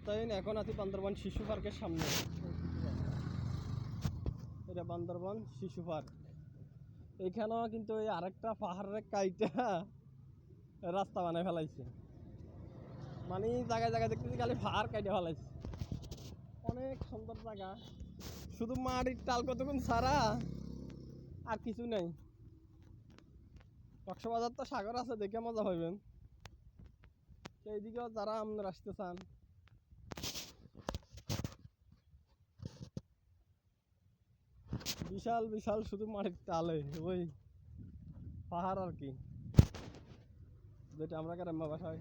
অবস্থায় এখন আছি বান্দরবান শিশু পার্কের সামনে। এটা বান্দরবান শিশু পার্ক। এখানেও কিন্তু এই আরেকটা পাহাড়ের কাইটা রাস্তা বানায় ফেলাইছে, মানে জায়গায় জায়গায় দেখতেছি খালি পাহাড় কাইটে ফেলাইছে। অনেক সুন্দর জায়গা, শুধু মাটির টাল কতক্ষণ ছাড়া আর কিছু নেই। কক্সবাজার তো সাগর আছে, দেখে মজা পাইবেন। এইদিকেও যারা আপনারা আসতে চান, বিশাল বিশাল শুধু মাটির টালে ওই পাহাড় আর কি, যেটা আমরা গ্রাম্য ভাষায়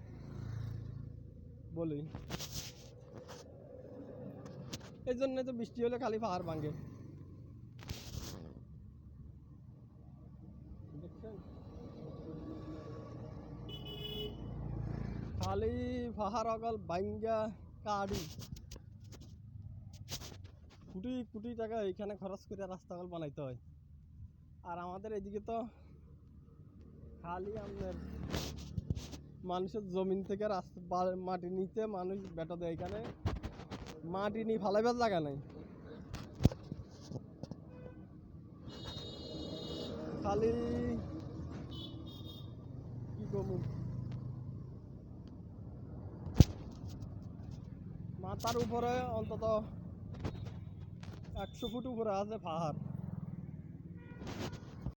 বলি। এই জন্য তো বৃষ্টি হলে খালি পাহাড় ভাঙে, দেখছেন খালি পাহাড় অগল ভাঙ্গা কাড়ি। কোটি কোটি টাকা এখানে খরচ করে রাস্তাঘাট বানাইতে হয়। আর আমাদের এদিকে তো খালি আমাদের মানুষের জমিন থেকে রাস্তা মাটি নিতে মানুষ বেটা দেয়, এখানে মাটি নিয়ে ফালাইবার জায়গা নাই, খালি কি কমু, মাথার উপরে অন্তত 100 ফুট উপরে আছে পাহাড়।